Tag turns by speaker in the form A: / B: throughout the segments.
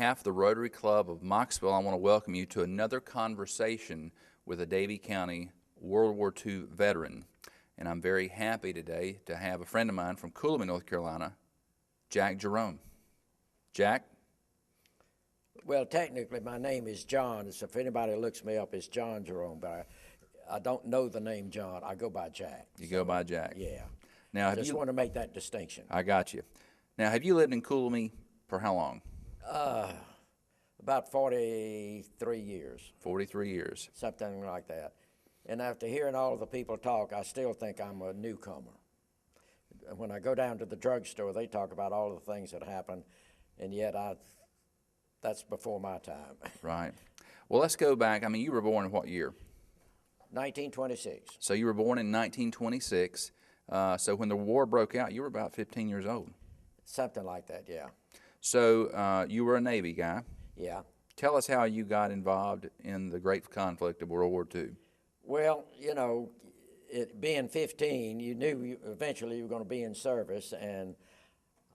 A: behalf of the Rotary Club of Moxville, I want to welcome you to another conversation with a Davie County World War II veteran. And I'm very happy today to have a friend of mine from Cooley, North Carolina, Jack Jerome. Jack?
B: Well, technically, my name is John. So if anybody looks me up, it's John Jerome. But I don't know the name John. I go by Jack.
A: You go by Jack.
B: Yeah.
A: Now,
B: Just want to make that distinction.
A: I got you. Now, have you lived in Cooley for how long?
B: About 43 years.
A: 43 years.
B: Something like that. And after hearing all the people talk, I still think I'm a newcomer. When I go down to the drugstore, they talk about all the things that happened, and yet that's before my time.
A: Right. Well, let's go back. I mean, you were born in what year?
B: 1926.
A: So you were born in 1926. So when the war broke out, you were about 15 years old.
B: Something like that, yeah.
A: So you were a Navy guy.
B: Yeah.
A: Tell us how you got involved in the great conflict of World War II.
B: Well, you know, being 15, you knew eventually you were going to be in service, and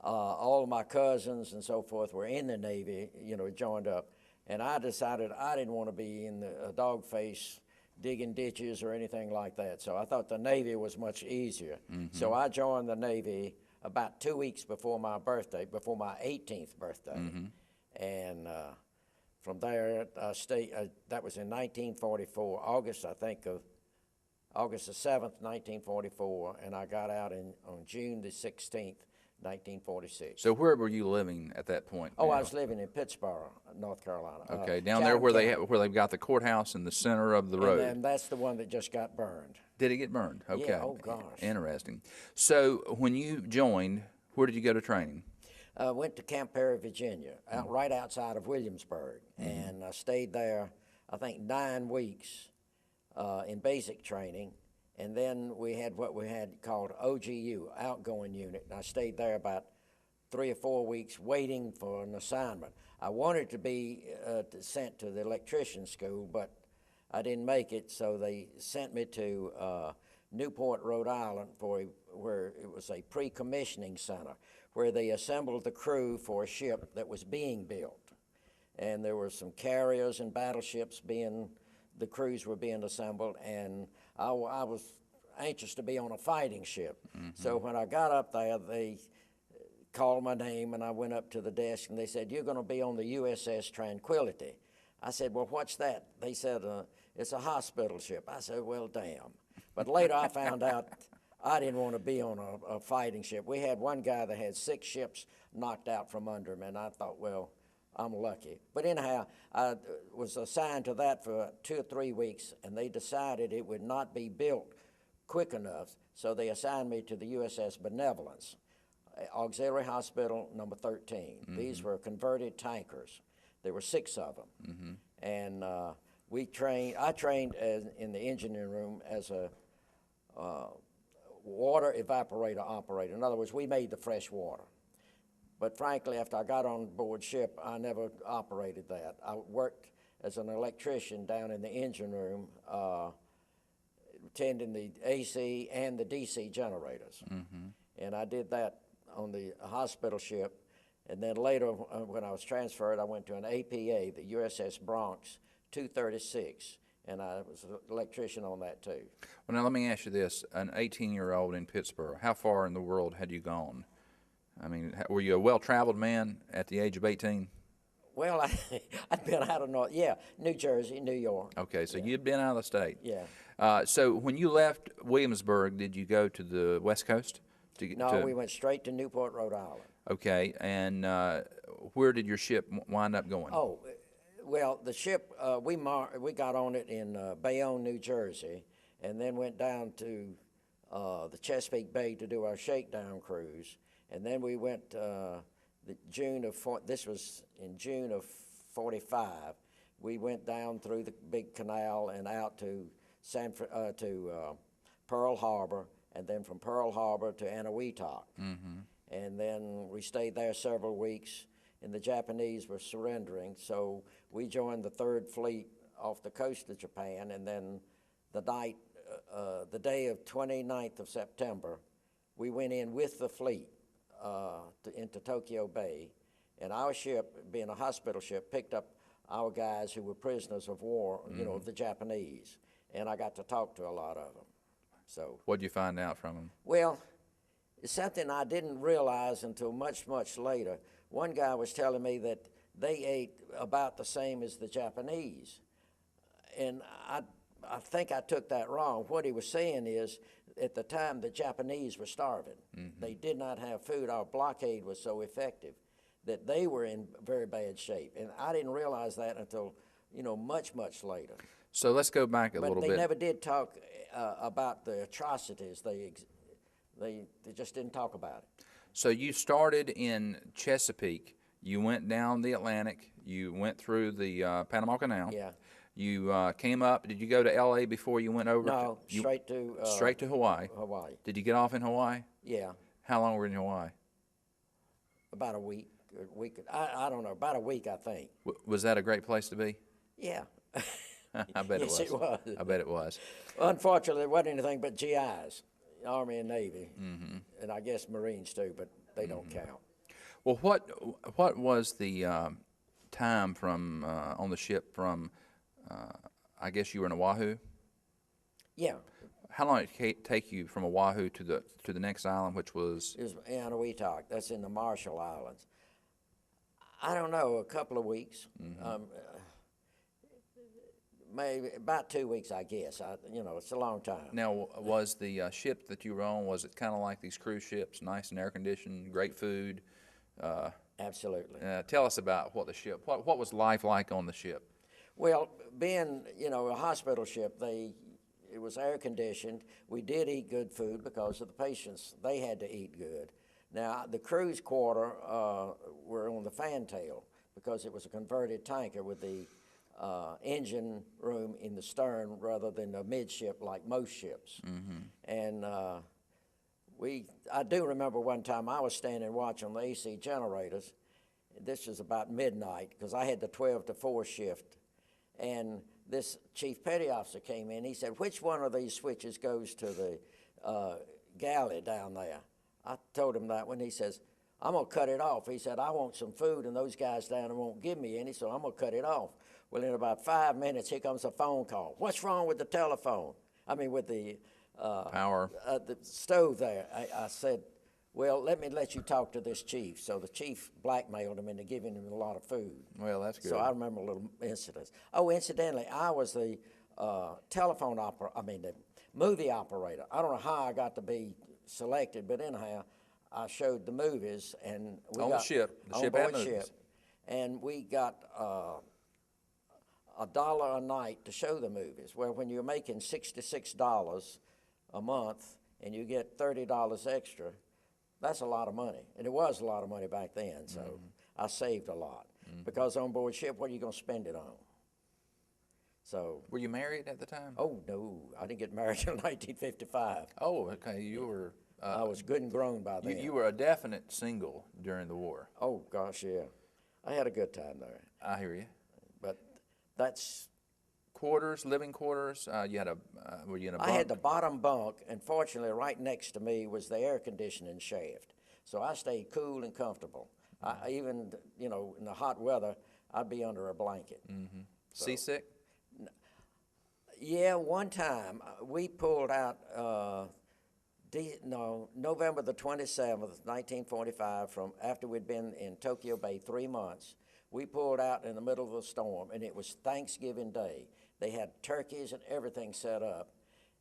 B: all of my cousins and so forth were in the Navy, you know, joined up. And I decided I didn't want to be in the dog face digging ditches or anything like that. So I thought the Navy was much easier. Mm-hmm. So I joined the Navy about 2 weeks before my birthday, before my 18th birthday. Mm-hmm. And from there, I stayed, that was in 1944, August, I think, of August the 7th, 1944, and I got out on June the 16th, 1946.
A: So where were you living at that point?
B: Oh, I was living in Pittsburgh, North Carolina.
A: Okay, down there where they've got the courthouse in the center of the road.
B: And that's the one that just got burned.
A: Did it get burned? Okay.
B: Yeah, oh gosh.
A: Interesting. So when you joined, where did you go to training?
B: Went to Camp Perry, Virginia, right outside of Williamsburg, and I stayed there, I think, 9 weeks in basic training, and then we had what we had called OGU, Outgoing Unit, and I stayed there about 3 or 4 weeks waiting for an assignment. I wanted to be sent to the electrician school, but I didn't make it, so they sent me to Newport, Rhode Island, where it was a pre-commissioning center, where they assembled the crew for a ship that was being built. And there were some carriers and battleships the crews were being assembled, and I was anxious to be on a fighting ship. Mm-hmm. So when I got up there, they called my name, and I went up to the desk, and they said, "You're going to be on the USS Tranquility." I said, "Well, what's that?" They said, "It's a hospital ship." I said, "Well, damn." But later I found out I didn't want to be on a fighting ship. We had one guy that had 6 ships knocked out from under him, and I thought, well, I'm lucky. But anyhow, I was assigned to that for 2 or 3 weeks, and they decided it would not be built quick enough, so they assigned me to the USS Benevolence, Auxiliary Hospital number 13. Mm-hmm. These were converted tankers. There were 6 of them. Mm-hmm. And I trained in the engineering room as a water evaporator operator. In other words, we made the fresh water. But frankly, after I got on board ship, I never operated that. I worked as an electrician down in the engine room, tending the AC and the DC generators. Mm-hmm. And I did that on the hospital ship. And then later, when I was transferred, I went to an APA, the USS Bronx 236, and I was an electrician on that too.
A: Well, now let me ask you this. An 18-year-old in Pittsburgh, how far in the world had you gone? I mean, were you a well-traveled man at the age of 18?
B: Well, I'd been out of New Jersey, New York.
A: Okay, so you'd been out of the state.
B: Yeah.
A: So when you left Williamsburg, did you go to the West Coast?
B: No, we went straight to Newport, Rhode Island.
A: Okay, and where did your ship wind up going?
B: Oh, well, the ship, we got on it in Bayonne, New Jersey, and then went down to the Chesapeake Bay to do our shakedown cruise. And then we went this was in June of 45. We went down through the big canal and out to Pearl Harbor, and then from Pearl Harbor to Eniwetok. Mm-hmm. And then we stayed there several weeks, and the Japanese were surrendering, so we joined the 3rd Fleet off the coast of Japan, and then the day of 29th of September, we went in with the fleet into Tokyo Bay, And our ship, being a hospital ship, picked up our guys who were prisoners of war, you know, of the Japanese. And I got to talk to a lot of them. So,
A: What'd you find out from them?
B: well, it's something I didn't realize until much, much later. One guy was telling me that they ate about the same as the Japanese. And I think I took that wrong. What he was saying is, at the time, the Japanese were starving. They did not have food. Our blockade was so effective that they were in very bad shape. And I didn't realize that until, you know, much, much later.
A: So let's go back a
B: But
A: little
B: they
A: bit.
B: never did talk about the atrocities. They just didn't talk about it.
A: So you started in Chesapeake. You went down the Atlantic. You went through the Panama Canal.
B: Yeah.
A: You came up. Did you go to L.A. before you went over?
B: No, straight to
A: Hawaii.
B: Hawaii.
A: Did you get off in Hawaii?
B: Yeah,
A: How long were you in Hawaii?
B: about a week. I don't know, about a week, I think.
A: Was that a great place to be?
B: Yeah.
A: I bet
B: Yes,
A: it was.
B: it was.
A: I bet it was.
B: Unfortunately, it wasn't anything but GIs, Army and Navy, and I guess Marines too, but they don't count.
A: Well, what was the time from on the ship from? I guess you were in Oahu.
B: Yeah,
A: How long did it take you from Oahu to the next island, which was?
B: it was Anahuac. That's in the Marshall Islands. I don't know, a couple of weeks. Maybe about 2 weeks, I guess. It's a long time.
A: Now, was the ship that you were on, was it kind of like these cruise ships, nice and air conditioned, great food?
B: Absolutely.
A: Tell us about what the ship. What was life like on the ship?
B: Well, being, a hospital ship, it was air conditioned. We did eat good food because of the patients. They had to eat good. Now, the crew's quarter were on the fantail because it was a converted tanker with the engine room in the stern rather than the midship like most ships. And I do remember one time I was standing watching the AC generators. This was about midnight because I had the 12 to 4 shift. And this chief petty officer came in. He said, "Which one of these switches goes to the galley down there?" I told him that one. He says, "I'm going to cut it off." He said, "I want some food, and those guys down there won't give me any, so I'm going to cut it off." Well, in about 5 minutes, here comes a phone call. "What's wrong with the telephone?" I mean, with the
A: Power.
B: the stove there. I said, "Well, let you talk to this chief." So the chief blackmailed him into giving him a lot of food.
A: Well, that's good.
B: So I remember a little incidents. Oh, incidentally, I was the the movie operator. I don't know how I got to be selected, but anyhow, I showed the movies, and we
A: On
B: got
A: the ship. The
B: on
A: ship had
B: board
A: movies.
B: ship, and we got $1 a night to show the movies. Well, when you're making $66 a month and you get $30 extra, that's a lot of money, and it was a lot of money back then. So I saved a lot because on board ship, what are you going to spend it on? So.
A: Were you married at the time?
B: Oh no, I didn't get married until 1955.
A: Oh, okay. You were.
B: I was good and grown by then.
A: You were a definite single during the war.
B: Oh gosh, yeah, I had a good time there.
A: I hear you.
B: But that's.
A: Quarters, living quarters. You had a. Were you in a bunk?
B: I had the bottom bunk, and fortunately, right next to me was the air conditioning shaft, so I stayed cool and comfortable. I even, in the hot weather, I'd be under a blanket.
A: Seasick?
B: Yeah, one time we pulled out. November the 27th, 1945, from after we'd been in Tokyo Bay 3 months, we pulled out in the middle of a storm, and it was Thanksgiving Day. They had turkeys and everything set up,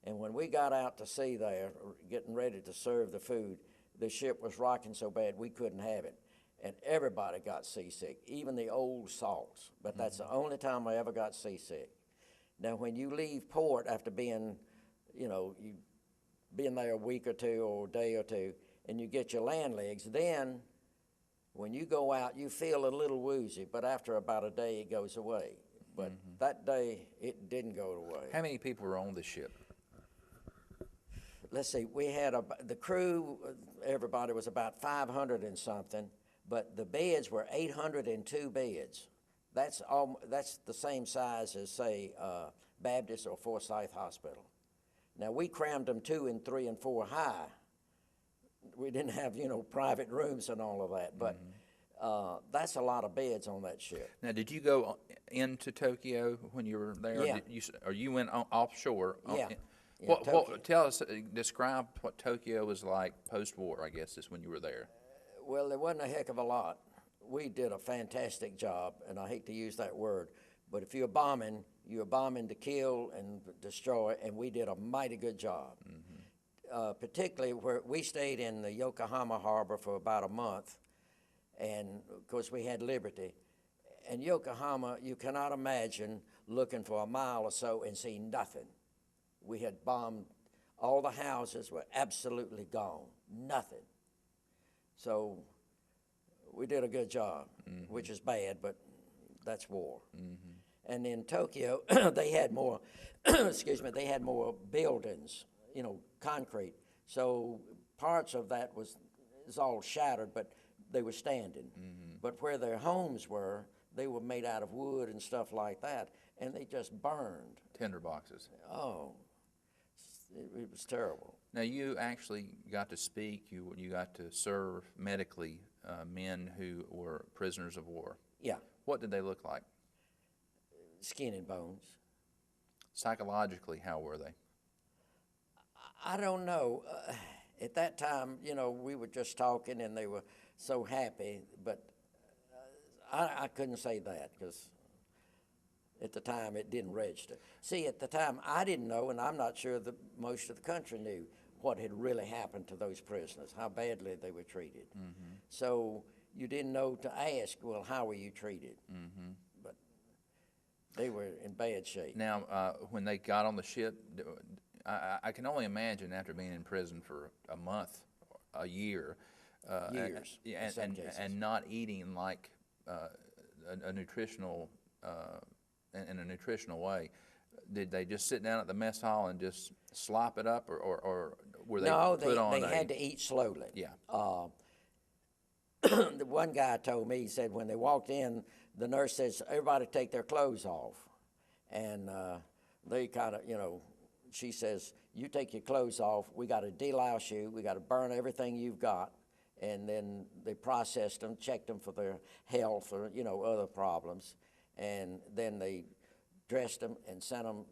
B: and when we got out to sea there, getting ready to serve the food, the ship was rocking so bad we couldn't have it, and everybody got seasick, even the old salts, but that's the only time I ever got seasick. Now, when you leave port after being, you've been there a week or two or a day or two, and you get your land legs, then when you go out, you feel a little woozy, but after about a day, it goes away. But that day, it didn't go away.
A: How many people were on the ship?
B: Let's see, we had the crew, everybody was about 500 and something, but the beds were 802 beds. That's the same size as, say, Baptist or Forsyth Hospital. Now, we crammed them 2 and 3 and 4 high. We didn't have, private rooms and all of that, but That's a lot of beds on that ship.
A: Now, did you go into Tokyo when you were there?
B: Yeah.
A: Or you went offshore?
B: Yeah. Yeah,
A: What,
B: Tokyo.
A: tell us, describe what Tokyo was like post-war, I guess, is when you were there.
B: Well, there wasn't a heck of a lot. We did a fantastic job, and I hate to use that word, but if you're bombing to kill and destroy, and we did a mighty good job. Particularly where we stayed in the Yokohama harbor for about a month, and of course we had liberty. And Yokohama, you cannot imagine looking for a mile or so and see nothing. We had bombed, all the houses were absolutely gone, nothing. So we did a good job, which is bad, but that's war. And in Tokyo, they had more, excuse me, they had more buildings, concrete. So parts of that was all shattered, but they were standing. But where their homes were, they were made out of wood and stuff like that, and they just burned.
A: Tinder boxes.
B: Oh, it was terrible.
A: Now, you actually got to speak, you got to serve medically men who were prisoners of war.
B: Yeah,
A: What did they look like?
B: skin and bones.
A: Psychologically, how were they?
B: I don't know. At that time, we were just talking and they were so happy, but I couldn't say that because at the time it didn't register. See, at the time I didn't know, and I'm not sure that most of the country knew what had really happened to those prisoners, how badly they were treated. So you didn't know to ask, well, how were you treated? But they were in bad shape.
A: Now, when they got on the ship, I can only imagine after being in prison for a month, a year,
B: Years, in some cases.
A: and not eating like a nutritional in a nutritional way. Did they just sit down at the mess hall and just slop it up, or were they put on?
B: No, they had to eat slowly.
A: Yeah.
B: The one guy told me, he said when they walked in, the nurse says, everybody take their clothes off. And they kind of, she says, you take your clothes off, we got to delouse you, we got to burn everything you've got. And then they processed them, checked them for their health or, other problems. And then they dressed them and sent them,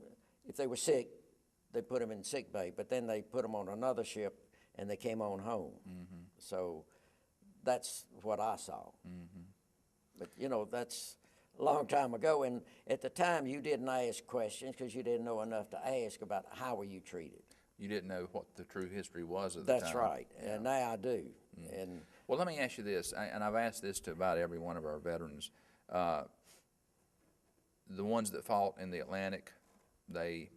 B: if they were sick, they put them in sick bay, but then they put them on another ship and they came on home. So that's what I saw. But, that's a long time ago, and at the time you didn't ask questions because you didn't know enough to ask about how were you treated.
A: You didn't know what the true history was at the time.
B: That's right, and now I do. And
A: well, let me ask you this, and I've asked this to about every one of our veterans. The ones that fought in the Atlantic, they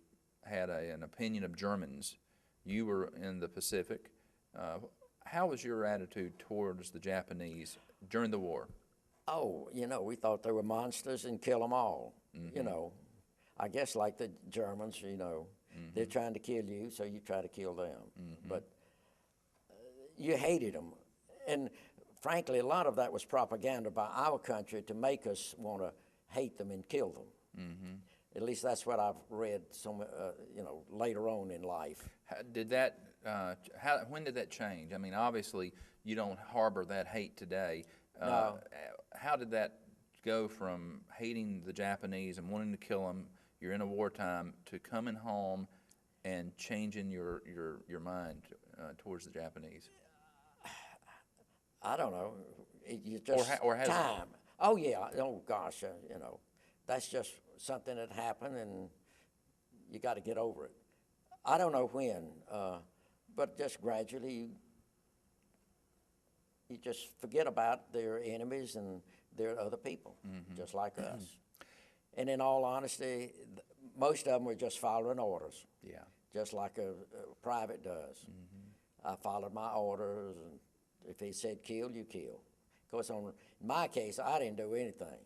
A: had an opinion of Germans. You were in the Pacific. How was your attitude towards the Japanese during the war?
B: oh, we thought they were monsters and kill them all. I guess like the Germans, they're trying to kill you, so you try to kill them. But you hated them. And frankly, a lot of that was propaganda by our country to make us want to hate them and kill them. At least that's what I've read later on in life.
A: When did that change? I mean, obviously, you don't harbor that hate today.
B: No.
A: How did that go from hating the Japanese and wanting to kill them, you're in a wartime, to coming home and changing your mind towards the Japanese?
B: I don't know. You just
A: or has
B: time. Oh yeah. Oh gosh. That's just something that happened, and you got to get over it. I don't know when, but just gradually, you just forget about their enemies and they're other people, just like us. And in all honesty, most of them were just following orders.
A: Yeah.
B: Just like a private does. I followed my orders, and if he said kill, you kill. Of course, in my case, I didn't do anything.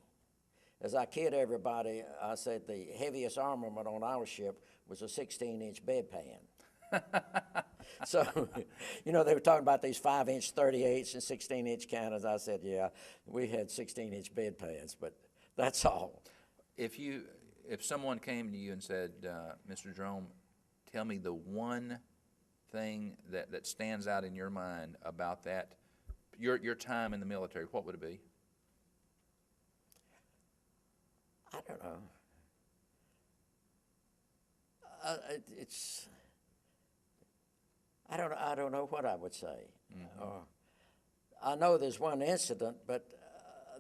B: As I kid everybody, I said the heaviest armament on our ship was a 16-inch bedpan. So, they were talking about these 5-inch 38s and 16-inch cannons. I said, yeah, we had 16-inch bedpans, but that's all.
A: If someone came to you and said, Mr. Jerome, tell me the one thing that stands out in your mind about that, your time in the military, what would it be?
B: I don't know. It's I don't know what I would say. I know there's one incident, but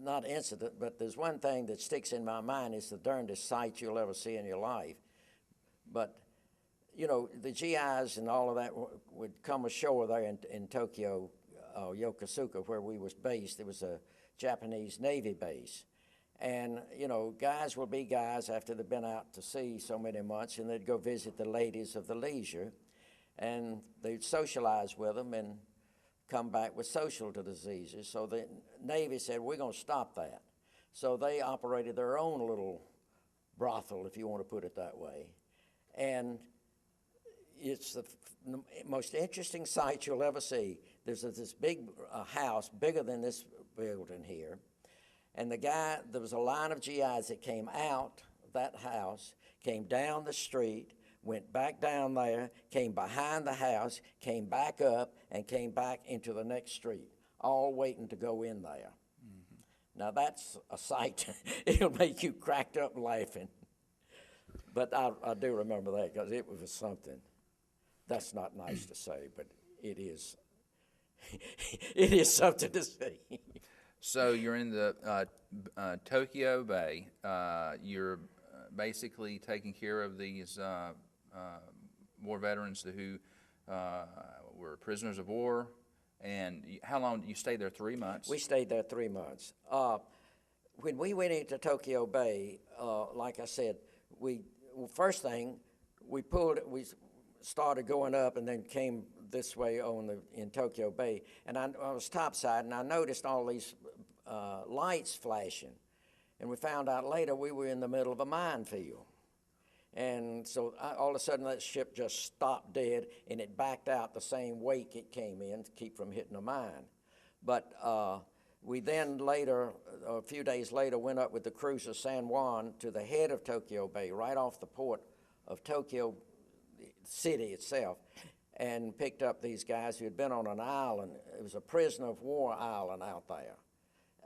B: not incident, but there's one thing that sticks in my mind. It's the darndest sight you'll ever see in your life. But you know, the GIs and all of that would come ashore there in Tokyo, Yokosuka, where we was based. It was a Japanese Navy base. And, you know, guys will be guys after they've been out to sea so many months, and they'd go visit the ladies of the leisure, and they'd socialize with them and come back with social diseases. So the Navy said, we're going to stop that. So they operated their own little brothel, if you want to put it that way. And it's the most interesting sight you'll ever see. There's this big house, bigger than this building here. And there was a line of GIs that came out of that house, came down the street, went back down there, came behind the house, came back up, and came back into the next street, all waiting to go in there. Mm-hmm. Now that's a sight. It'll make you cracked up laughing. But I do remember that because it was something. That's not nice to say, but it is. It is something to see.
A: So you're in the Tokyo Bay. You're basically taking care of these war veterans who were prisoners of war. And how long you stayed there? 3 months.
B: We stayed there 3 months. When we went into Tokyo Bay, like I said, first thing we started going up and then came this way in Tokyo Bay, and I was topside, and I noticed all these lights flashing, and we found out later we were in the middle of a minefield, and so all of a sudden that ship just stopped dead, and it backed out the same wake it came in to keep from hitting a mine. But we then later, a few days later, went up with the cruiser San Juan to the head of Tokyo Bay, right off the port of Tokyo City itself, and picked up these guys who had been on an island. It was a prisoner of war island out there,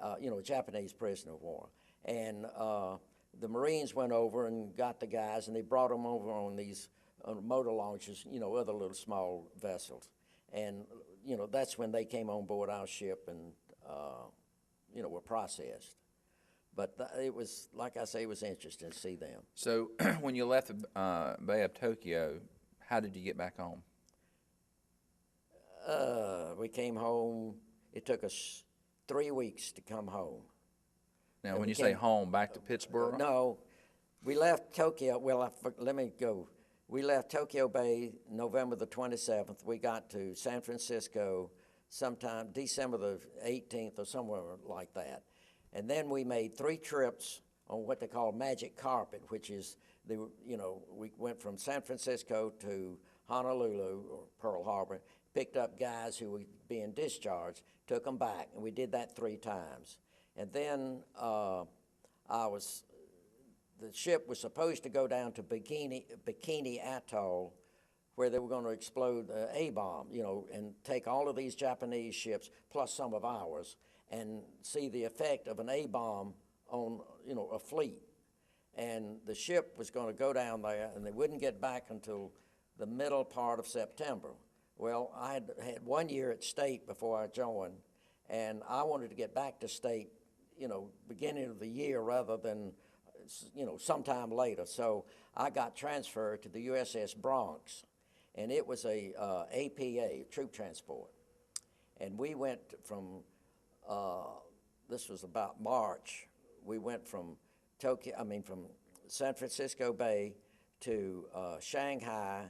B: a Japanese prisoner of war. And the Marines went over and got the guys, and they brought them over on these motor launches, other little small vessels. And, that's when they came on board our ship and, were processed. But it was, like I say, it was interesting to see them.
A: So when you left the Bay of Tokyo, how did you get back home?
B: We came home. It took us 3 weeks to come home.
A: Now, when you say home, back to Pittsburgh?
B: No, we left Tokyo. Well, let me go. We left Tokyo Bay November the 27th. We got to San Francisco sometime December the 18th or somewhere like that. And then we made 3 trips on what they call Magic Carpet, which is, we went from San Francisco to Honolulu or Pearl Harbor, picked up guys who were being discharged, took them back, and we did that 3 times. And then the ship was supposed to go down to Bikini Atoll, where they were going to explode the A-bomb, and take all of these Japanese ships, plus some of ours, and see the effect of an A-bomb on, a fleet. And the ship was going to go down there, and they wouldn't get back until the middle part of September. Well, I had 1 year at State before I joined, and I wanted to get back to State, beginning of the year rather than, sometime later. So I got transferred to the USS Bronx, and it was a APA, troop transport. And we went from, this was about March, we went from from San Francisco Bay to Shanghai,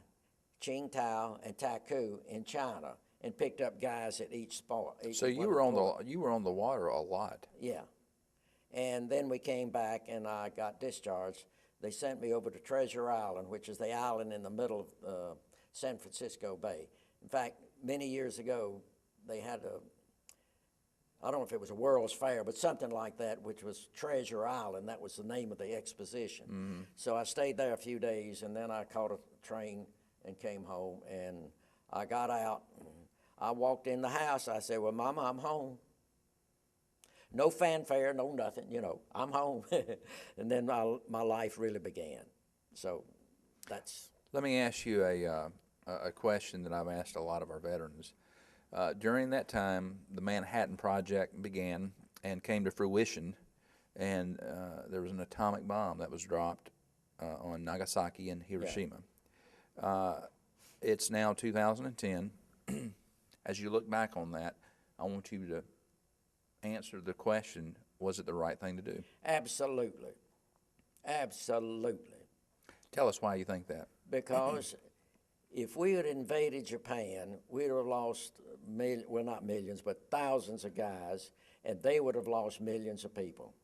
B: Qingdao, and Taku in China, and picked up guys at each spot.
A: So you were on the water a lot.
B: Yeah, and then we came back, and I got discharged. They sent me over to Treasure Island, which is the island in the middle of San Francisco Bay. In fact, many years ago, they had I don't know if it was a World's Fair, but something like that, which was Treasure Island. That was the name of the exposition. Mm-hmm. So I stayed there a few days, and then I caught a train and came home, and I got out. I walked in the house. I said, well, Mama, I'm home. no fanfare, no nothing, you know, I'm home. And then my life really began. So that's.
A: Let me ask you a question that I've asked a lot of our veterans. During that time, the Manhattan Project began and came to fruition, and there was an atomic bomb that was dropped on Nagasaki and Hiroshima.
B: Yeah.
A: It's now 2010. As you look back on that, I want you to answer the question, was it the right thing to do?
B: Absolutely. Absolutely.
A: Tell us why you think that.
B: Because if we had invaded Japan, we'd have lost, well, not millions, but thousands of guys, and they would have lost millions of people.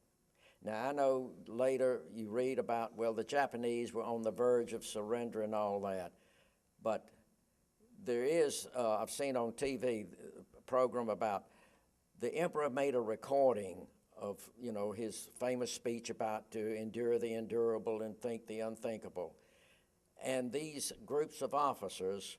B: Now, I know later you read about, well, the Japanese were on the verge of surrender and all that, but there is, I've seen on TV a program about the emperor made a recording of, you know, his famous speech about to endure the endurable and think the unthinkable. And these groups of officers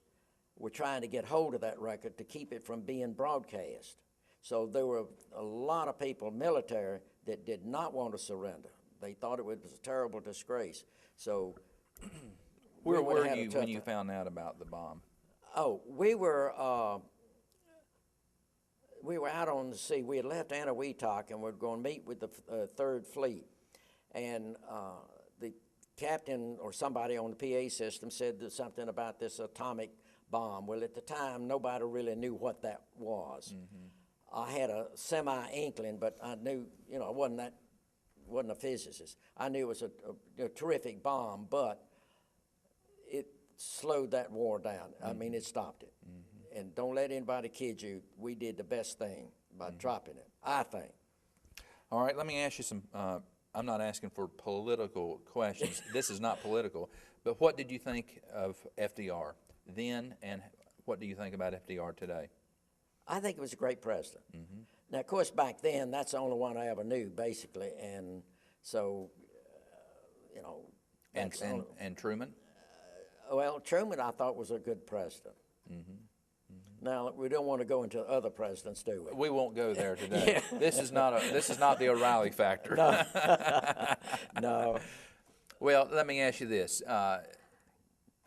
B: were trying to get hold of that record to keep it from being broadcast. So there were a lot of people, military, that did not want to surrender. They thought it was a terrible disgrace. So
A: where were you when you found out about the bomb?
B: Oh, we were out on the sea. We had left Anahuac and we were going to meet with the Third Fleet. And the captain or somebody on the PA system said something about this atomic bomb. Well, at the time, nobody really knew what that was. Mm-hmm. I had a semi-inkling, but I knew, you know, I wasn't a physicist. I knew it was a terrific bomb, but it slowed that war down. Mm-hmm. I mean, it stopped it. Mm-hmm. And don't let anybody kid you, we did the best thing by dropping it, I think.
A: All right, let me ask you some, I'm not asking for political questions. This is not political, but what did you think of FDR then, and what do you think about FDR today?
B: I think it was a great president. Mm-hmm. Now, of course, back then, that's the only one I ever knew, basically, and so, you know.
A: And Truman?
B: Well, Truman, I thought, was a good president. Mm-hmm. Mm-hmm. Now, we don't want to go into other presidents, do we?
A: We won't go there today. Yeah. This is not the O'Reilly factor.
B: No. No.
A: Well, let me ask you this.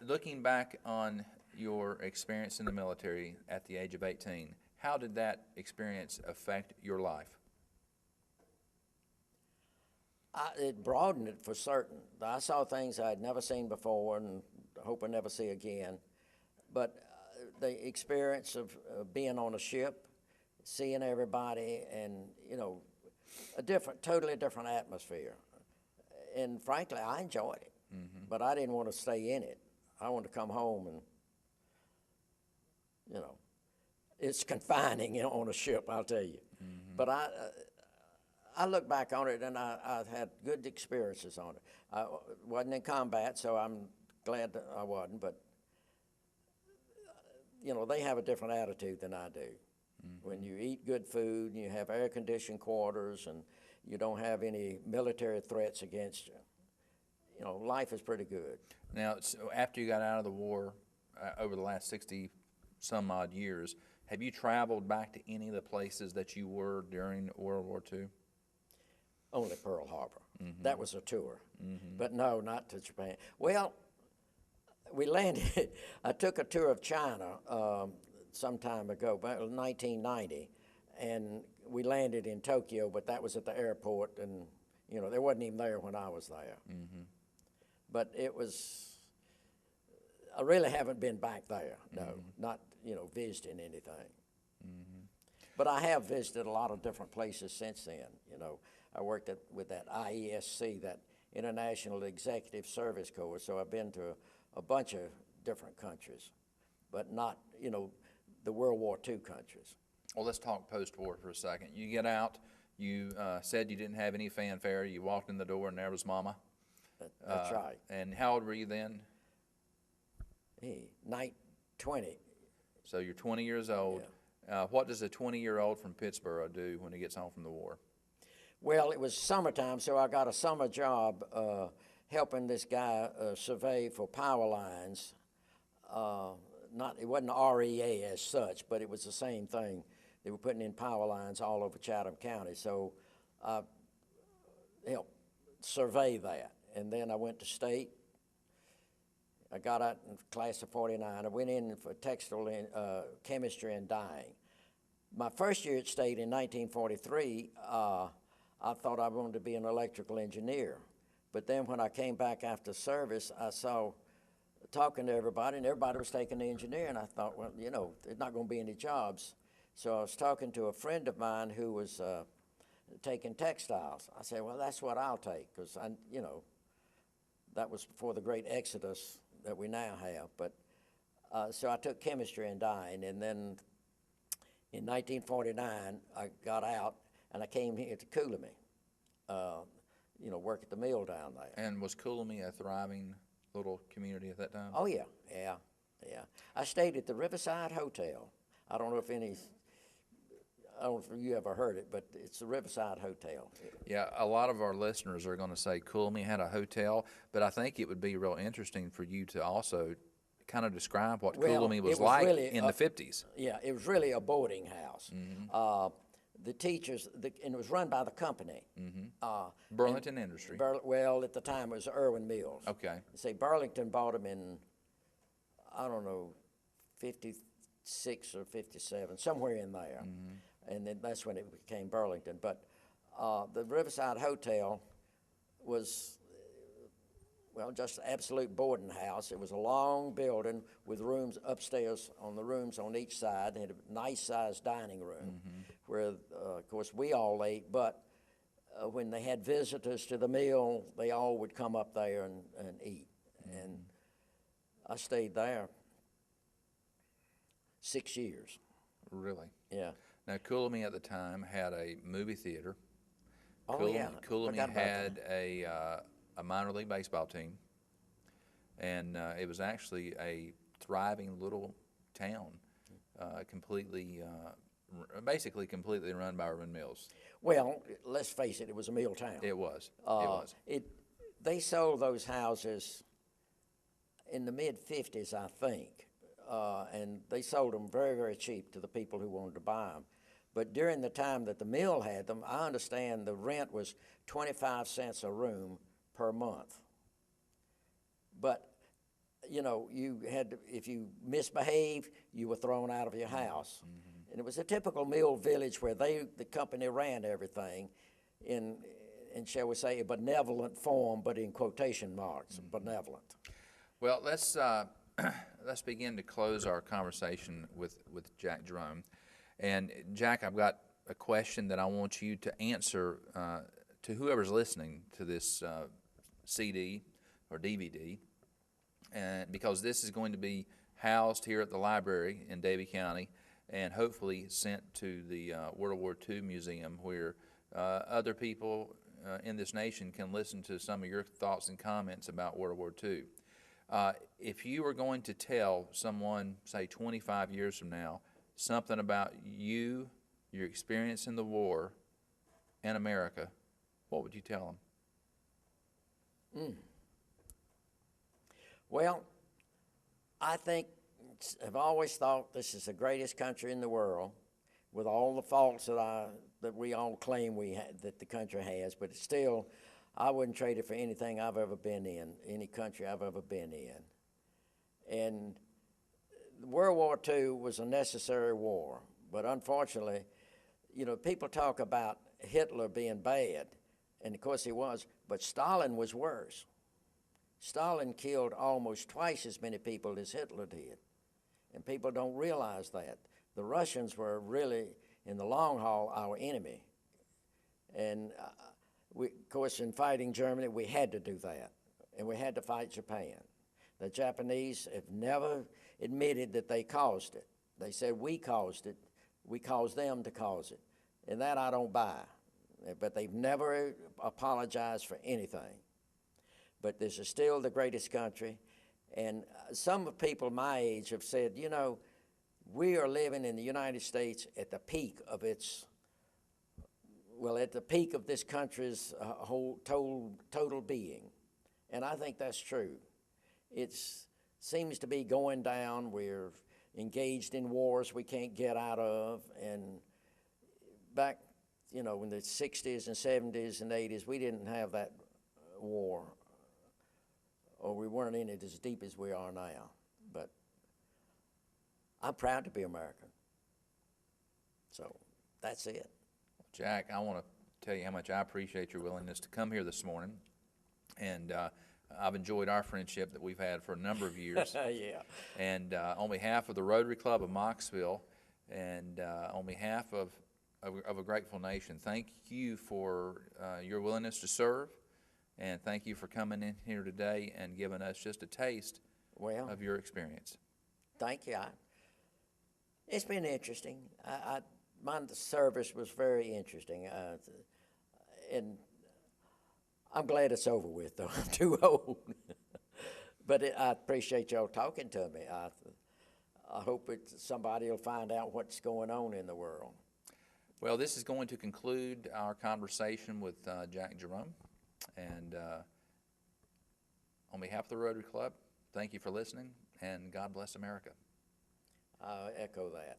A: Looking back on your experience in the military at the age of 18, how did that experience affect your life?
B: It broadened it for certain. I saw things I'd never seen before and hope I never see again. But the experience of being on a ship, seeing everybody, and, you know, totally different atmosphere. And frankly, I enjoyed it. Mm-hmm. But I didn't want to stay in it. I wanted to come home and, you know, it's confining, you know, on a ship, I'll tell you. Mm-hmm. But I look back on it, and I've had good experiences on it. I wasn't in combat, so I'm glad that I wasn't, but, you know, they have a different attitude than I do. Mm-hmm. When you eat good food, and you have air-conditioned quarters, and you don't have any military threats against you, you know, life is pretty good.
A: Now, so after you got out of the war, over the last 60-some-odd years, have you traveled back to any of the places that you were during World War II?
B: Only Pearl Harbor. Mm-hmm. That was a tour. Mm-hmm. But no, not to Japan. Well, we landed, I took a tour of China some time ago, about 1990, and we landed in Tokyo, but that was at the airport, and, you know, they wasn't even there when I was there. Mm-hmm. But it was, I really haven't been back there, no, not, you know, visiting anything. Mm-hmm. But I have visited a lot of different places since then, you know. I worked with that IESC, that International Executive Service Corps, so I've been to a bunch of different countries, but not, you know, the World War II countries.
A: Well, let's talk post-war for a second. You get out, you said you didn't have any fanfare, you walked in the door and there was Mama.
B: That's right.
A: And how old were you then?
B: 20.
A: So you're 20 years old. Yeah. What does a 20-year-old from Pittsburgh do when he gets home from the war? Well,
B: it was summertime, so I got a summer job helping this guy survey for power lines. It wasn't REA as such, but it was the same thing. They were putting in power lines all over Chatham County. So I helped survey that. And then I went to state. I got out in class of 49. I went in for textile and chemistry and dyeing. My first year at state in 1943, I thought I wanted to be an electrical engineer. But then when I came back after service, I saw talking to everybody, and everybody was taking the engineer, and I thought, well, you know, there's not going to be any jobs. So I was talking to a friend of mine who was taking textiles. I said, well, that's what I'll take, because, you know, that was before the great exodus that we now have. But so I took chemistry and dyeing, and then in 1949, I got out, and I came here to Coolamy, you know, work at the mill down there.
A: And was Coolamy a thriving little community at that time?
B: Oh, yeah. I stayed at the Riverside Hotel. I don't know if you ever heard it, but it's the Riverside Hotel.
A: Yeah, a lot of our listeners are going to say Coolamy had a hotel, but I think it would be real interesting for you to also kind of describe what Coolamy was like
B: really
A: in the 50s.
B: Yeah, it was really a boarding house. The teachers, and it was run by the company.
A: Burlington Industry.
B: Well, at the time it was Irwin Mills.
A: Okay.
B: Say Burlington bought them in, I don't know, 56 or 57, somewhere in there. And then that's when it became Burlington. But the Riverside Hotel was, well, just an absolute boarding house. It was a long building with rooms upstairs on the rooms on each side. They had a nice-sized dining room where, of course, we all ate. But when they had visitors to the mill, they all would come up there and eat. And I stayed there 6 years.
A: Really?
B: Yeah.
A: Now, Coolamy at the time had a movie theater.
B: Oh, yeah.
A: Coolamy had a minor league baseball team, and it was actually a thriving little town, basically completely run by Irwin Mills.
B: Well, let's face it, it was a mill town.
A: It was. It was.
B: They sold those houses in the mid-50s, I think, and they sold them very, very cheap to the people who wanted to buy them. But during the time that the mill had them, I understand the rent was 25 cents a room per month. But, you know, you had to, if you misbehaved, you were thrown out of your house. And it was a typical mill village where the company ran everything in shall we say, a benevolent form, but in quotation marks, benevolent.
A: Well, let's begin to close our conversation with Jack Jerome. And Jack, I've got a question that I want you to answer to whoever's listening to this CD or DVD, and because this is going to be housed here at the library in Davie County and hopefully sent to the World War II Museum, where other people in this nation can listen to some of your thoughts and comments about World War II. If you were going to tell someone, say 25 years from now, something about you, your experience in the war, and America, what would you tell them?
B: Well, I think, I've always thought this is the greatest country in the world, with all the faults that we all claim that the country has, but still, I wouldn't trade it for anything I've ever been in, any country I've ever been in. And World War II was a necessary war, but unfortunately, you know, people talk about Hitler being bad, and of course he was, but Stalin was worse. Stalin killed almost twice as many people as Hitler did, and people don't realize that. The Russians were really, in the long haul, our enemy. And of course, in fighting Germany, we had to do that, and we had to fight Japan. The Japanese have never admitted that they caused it. They said we caused it. We caused them to cause it. And that I don't buy. But they've never apologized for anything. But this is still the greatest country. And some people my age have said, you know, we are living in the United States at the peak of its, well, at the peak of this country's whole total being. And I think that's true. It seems to be going down. We're engaged in wars we can't get out of, and back, you know, in the 60s and 70s and 80s, we didn't have that war, or we weren't in it as deep as we are now. But I'm proud to be American. So that's it.
A: Jack, I want to tell you how much I appreciate your willingness to come here this morning. And I've enjoyed our friendship that we've had for a number of years.
B: Yeah.
A: And on behalf of the Rotary Club of Moxville and on behalf of a grateful nation, thank you for your willingness to serve. And thank you for coming in here today and giving us just a taste of your experience.
B: Thank you. It's been interesting. My service was very interesting. And I'm glad it's over with, though. I'm too old. But I appreciate y'all talking to me. I hope somebody will find out what's going on in the world.
A: Well, this is going to conclude our conversation with Jack Jerome. And on behalf of the Rotary Club, thank you for listening, and God bless America.
B: I echo that.